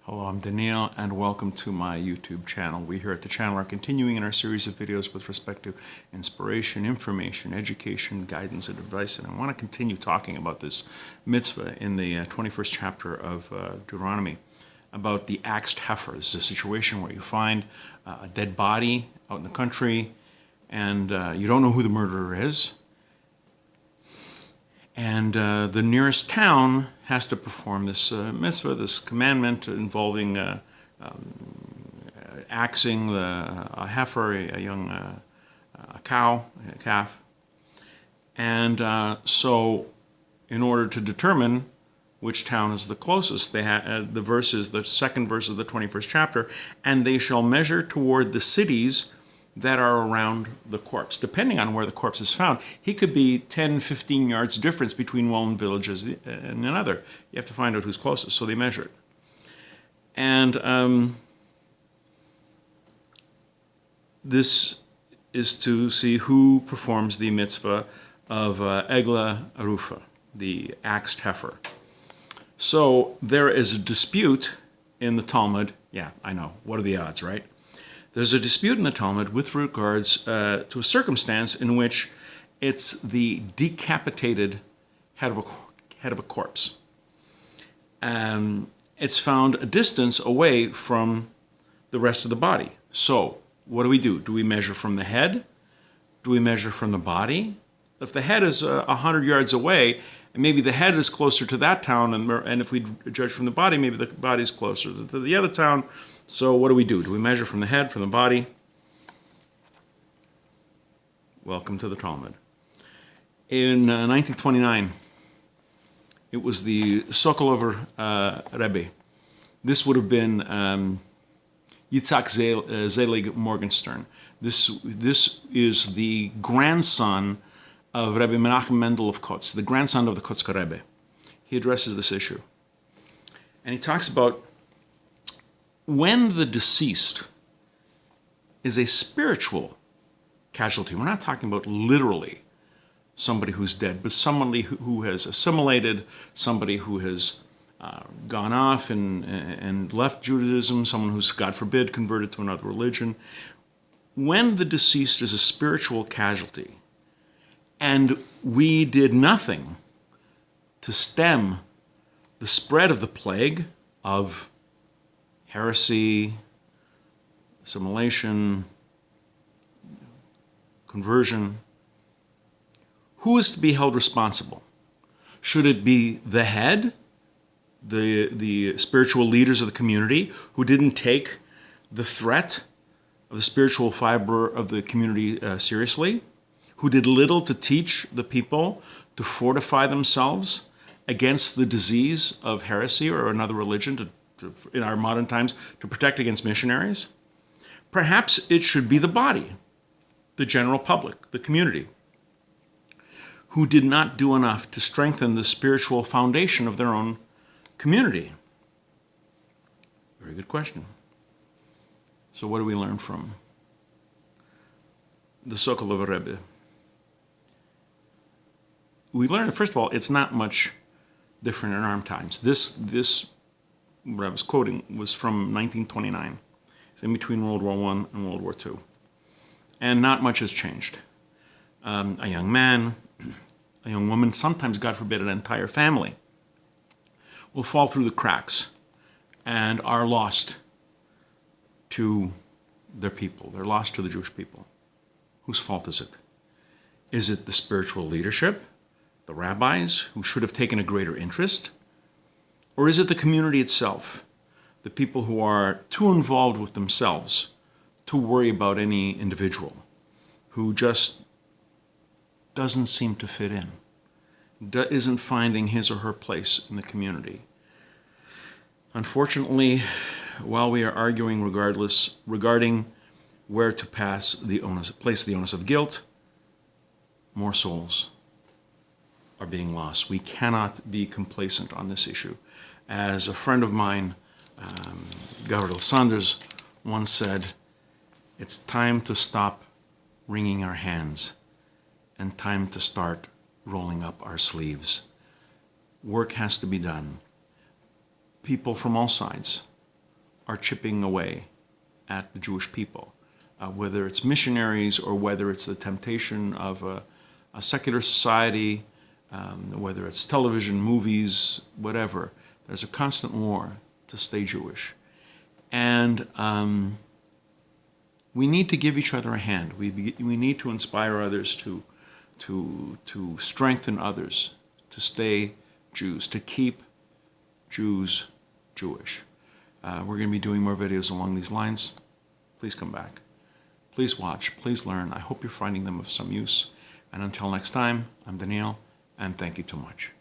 Hello, I'm Daniel, and welcome to my YouTube channel. We here at the channel are continuing in our series of videos with respect to inspiration, information, education, guidance, and advice. And I want to continue talking about this mitzvah in the 21st chapter of Deuteronomy about the axed heifer. This is a situation where you find a dead body out in the country, and you don't know who the murderer is. And the nearest town has to perform this mitzvah, this commandment involving axing a heifer, a young calf. And so in order to determine which town is the closest, the verse is the second verse of the 21st chapter, and they shall measure toward the cities that are around the corpse. Depending on where the corpse is found, he could be 10, 15 yards difference between one village and another. You have to find out who's closest, so they measure it. And this is to see who performs the mitzvah of Egla Arufa, the axed heifer. So there is a dispute in the Talmud. Yeah, I know. What are the odds, right? There's a dispute in the Talmud with regards to a circumstance in which it's the decapitated head of a corpse. It's found a distance away from the rest of the body. So what do? Do we measure from the head? Do we measure from the body? If the head is 100 yards away, and maybe the head is closer to that town, and if we judge from the body, maybe the body is closer to the other town. So what do? Do we measure from the head, from the body? Welcome to the Talmud. In 1929, it was the Sokolover Rebbe. This would have been Yitzhak Zelig Morgenstern. This is the grandson of Rebbe Menachem Mendel of Kotz, the grandson of the Kotzker Rebbe. He addresses this issue. And he talks about when the deceased is a spiritual casualty. We're not talking about literally somebody who's dead, but somebody who has assimilated, somebody who has gone off and left Judaism, someone who's, God forbid, converted to another religion. When the deceased is a spiritual casualty, and we did nothing to stem the spread of the plague of heresy, assimilation, conversion, who is to be held responsible? Should it be the head, the spiritual leaders of the community who didn't take the threat of the spiritual fiber of the community seriously, who did little to teach the people to fortify themselves against the disease of heresy or another religion, in our modern times, to protect against missionaries? Perhaps it should be the body, the general public, the community, who did not do enough to strengthen the spiritual foundation of their own community. Very good question. So what do we learn from the Sokolover Rebbe? We learn, first of all, it's not much different in our times. This what I was quoting was from 1929. It's in between World War I and World War II. And not much has changed. A young man, a young woman, sometimes, God forbid, an entire family will fall through the cracks and are lost to their people. They're lost to the Jewish people. Whose fault is it? Is it the spiritual leadership, the rabbis, who should have taken a greater interest? Or is it the community itself, the people who are too involved with themselves to worry about any individual, who just doesn't seem to fit in, isn't finding his or her place in the community? Unfortunately, while we are arguing regarding where to place the onus of guilt, more souls are being lost. We cannot be complacent on this issue. As a friend of mine, Gabriel Sanders, once said, it's time to stop wringing our hands and time to start rolling up our sleeves. Work has to be done. People from all sides are chipping away at the Jewish people, whether it's missionaries or whether it's the temptation of a secular society, whether it's television, movies, whatever. There's a constant war to stay Jewish. And we need to give each other a hand. We need to inspire others to strengthen others, to stay Jews, to keep Jews Jewish. We're going to be doing more videos along these lines. Please come back. Please watch. Please learn. I hope you're finding them of some use. And until next time, I'm Daniel, and thank you too much.